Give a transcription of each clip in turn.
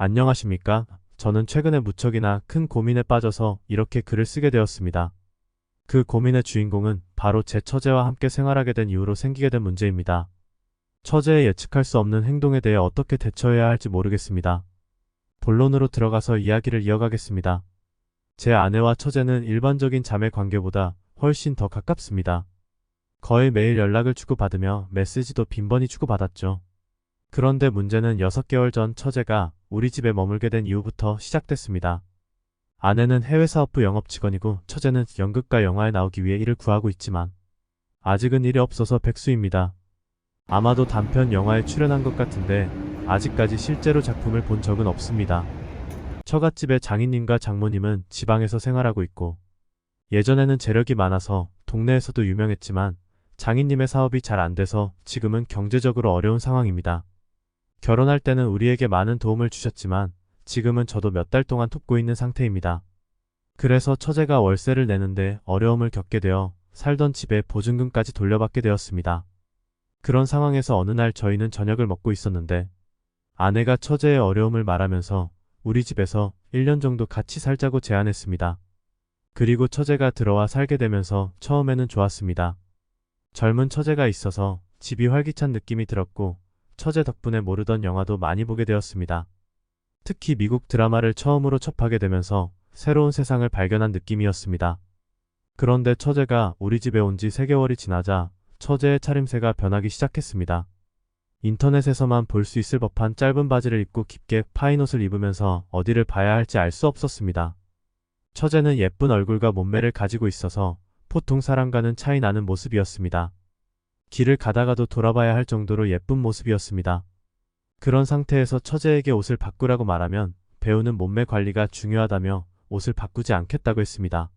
안녕하십니까? 저는 최근에 무척이나 큰 고민에 빠져서 이렇게 글을 쓰게 되었습니다. 그 고민의 주인공은 바로 제 처제와 함께 생활하게 된 이후로 생기게 된 문제입니다. 처제의 예측할 수 없는 행동에 대해 어떻게 대처해야 할지 모르겠습니다. 본론으로 들어가서 이야기를 이어가겠습니다. 제 아내와 처제는 일반적인 자매 관계보다 훨씬 더 가깝습니다. 거의 매일 연락을 주고받으며 메시지도 빈번히 주고받았죠. 그런데 문제는 6개월 전 처제가 우리 집에 머물게 된 이후부터 시작됐습니다. 아내는 해외 사업부 영업 직원이고 처제는 연극과 영화에 나오기 위해 일을 구하고 있지만 아직은 일이 없어서 백수입니다. 아마도 단편 영화에 출연한 것 같은데 아직까지 실제로 작품을 본 적은 없습니다. 처갓집의 장인님과 장모님은 지방에서 생활하고 있고 예전에는 재력이 많아서 동네에서도 유명했지만 장인님의 사업이 잘 안 돼서 지금은 경제적으로 어려운 상황입니다. 결혼할 때는 우리에게 많은 도움을 주셨지만 지금은 저도 몇 달 동안 돕고 있는 상태입니다. 그래서 처제가 월세를 내는데 어려움을 겪게 되어 살던 집에 보증금까지 돌려받게 되었습니다. 그런 상황에서 어느 날 저희는 저녁을 먹고 있었는데 아내가 처제의 어려움을 말하면서 우리 집에서 1년 정도 같이 살자고 제안했습니다. 그리고 처제가 들어와 살게 되면서 처음에는 좋았습니다. 젊은 처제가 있어서 집이 활기찬 느낌이 들었고 처제 덕분에 모르던 영화도 많이 보게 되었습니다. 특히 미국 드라마를 처음으로 접하게 되면서 새로운 세상을 발견한 느낌이었습니다. 그런데 처제가 우리 집에 온 지 3개월이 지나자 처제의 차림새가 변하기 시작했습니다. 인터넷에서만 볼 수 있을 법한 짧은 바지를 입고 깊게 파인 옷을 입으면서 어디를 봐야 할지 알 수 없었습니다. 처제는 예쁜 얼굴과 몸매를 가지고 있어서 보통 사람과는 차이 나는 모습이었습니다. 길을 가다가도 돌아봐야 할 정도로 예쁜 모습이었습니다. 그런 상태에서 처제에게 옷을 바꾸라고 말하면 배우는 몸매 관리가 중요하다며 옷을 바꾸지 않겠다고 했습니다.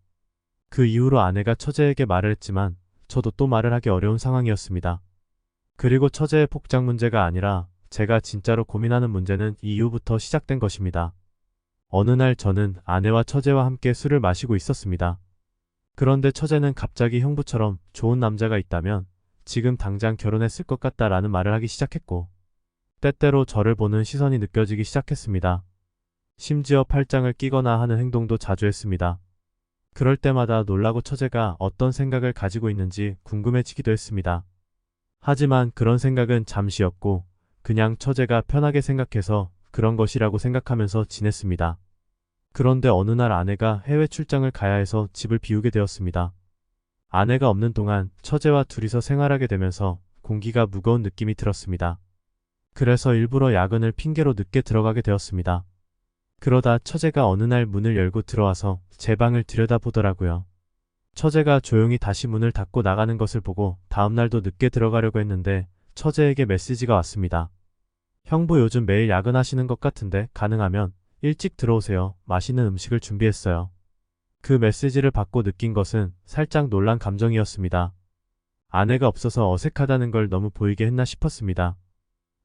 그 이후로 아내가 처제에게 말을 했지만 저도 또 말을 하기 어려운 상황이었습니다. 그리고 처제의 복장 문제가 아니라 제가 진짜로 고민하는 문제는 이 이후부터 시작된 것입니다. 어느 날 저는 아내와 처제와 함께 술을 마시고 있었습니다. 그런데 처제는 갑자기 형부처럼 좋은 남자가 있다면 지금 당장 결혼했을 것 같다라는 말을 하기 시작했고 때때로 저를 보는 시선이 느껴지기 시작했습니다. 심지어 팔짱을 끼거나 하는 행동도 자주 했습니다. 그럴 때마다 놀라고 처제가 어떤 생각을 가지고 있는지 궁금해지기도 했습니다. 하지만 그런 생각은 잠시였고 그냥 처제가 편하게 생각해서 그런 것이라고 생각하면서 지냈습니다. 그런데 어느 날 아내가 해외 출장을 가야 해서 집을 비우게 되었습니다. 아내가 없는 동안 처제와 둘이서 생활하게 되면서 공기가 무거운 느낌이 들었습니다. 그래서 일부러 야근을 핑계로 늦게 들어가게 되었습니다. 그러다 처제가 어느 날 문을 열고 들어와서 제 방을 들여다보더라고요. 처제가 조용히 다시 문을 닫고 나가는 것을 보고 다음날도 늦게 들어가려고 했는데 처제에게 메시지가 왔습니다. 형부 요즘 매일 야근하시는 것 같은데 가능하면 일찍 들어오세요. 맛있는 음식을 준비했어요. 그 메시지를 받고 느낀 것은 살짝 놀란 감정이었습니다. 아내가 없어서 어색하다는 걸 너무 보이게 했나 싶었습니다.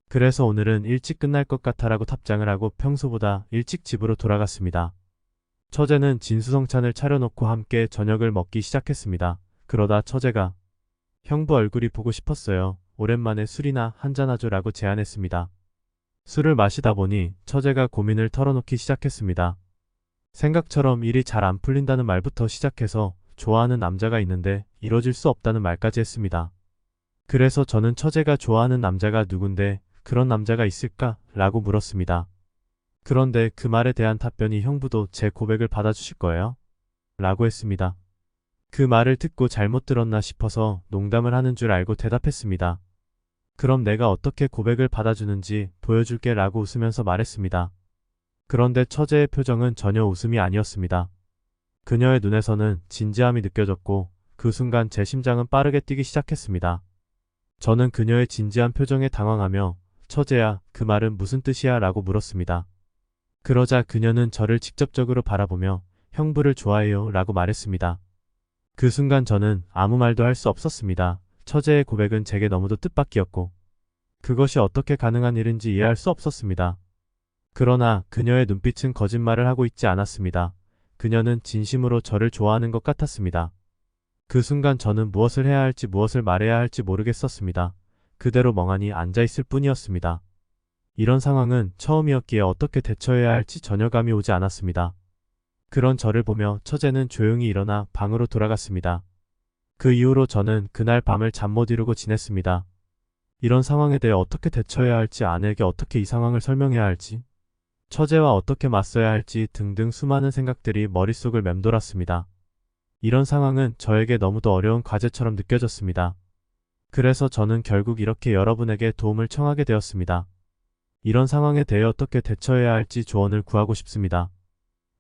그래서 오늘은 일찍 끝날 것 같아라고 답장을 하고 평소보다 일찍 집으로 돌아갔습니다. 처제는 진수성찬을 차려놓고 함께 저녁을 먹기 시작했습니다. 그러다 처제가 형부 얼굴이 보고 싶었어요. 오랜만에 술이나 한잔하죠 라고 제안했습니다. 술을 마시다 보니 처제가 고민을 털어놓기 시작했습니다. 생각처럼 일이 잘 안 풀린다는 말부터 시작해서 좋아하는 남자가 있는데 이뤄질 수 없다는 말까지 했습니다. 그래서 저는 처제가 좋아하는 남자가 누군데 그런 남자가 있을까? 라고 물었습니다. 그런데 그 말에 대한 답변이 형부도 제 고백을 받아주실 거예요? 라고 했습니다. 그 말을 듣고 잘못 들었나 싶어서 농담을 하는 줄 알고 대답했습니다. 그럼 내가 어떻게 고백을 받아주는지 보여줄게 라고 웃으면서 말했습니다. 그런데 처제의 표정은 전혀 웃음이 아니었습니다. 그녀의 눈에서는 진지함이 느껴졌고 그 순간 제 심장은 빠르게 뛰기 시작했습니다. 저는 그녀의 진지한 표정에 당황하며 처제야, 그 말은 무슨 뜻이야? 라고 물었습니다. 그러자 그녀는 저를 직접적으로 바라보며 형부를 좋아해요 라고 말했습니다. 그 순간 저는 아무 말도 할 수 없었습니다. 처제의 고백은 제게 너무도 뜻밖이었고 그것이 어떻게 가능한 일인지 이해할 수 없었습니다. 그러나 그녀의 눈빛은 거짓말을 하고 있지 않았습니다. 그녀는 진심으로 저를 좋아하는 것 같았습니다. 그 순간 저는 무엇을 해야 할지 무엇을 말해야 할지 모르겠었습니다. 그대로 멍하니 앉아있을 뿐이었습니다. 이런 상황은 처음이었기에 어떻게 대처해야 할지 전혀 감이 오지 않았습니다. 그런 저를 보며 처제는 조용히 일어나 방으로 돌아갔습니다. 그 이후로 저는 그날 밤을 잠 못 이루고 지냈습니다. 이런 상황에 대해 어떻게 대처해야 할지, 아내에게 어떻게 이 상황을 설명해야 할지, 처제와 어떻게 맞서야 할지 등등 수많은 생각들이 머릿속을 맴돌았습니다. 이런 상황은 저에게 너무도 어려운 과제처럼 느껴졌습니다. 그래서 저는 결국 이렇게 여러분에게 도움을 청하게 되었습니다. 이런 상황에 대해 어떻게 대처해야 할지 조언을 구하고 싶습니다.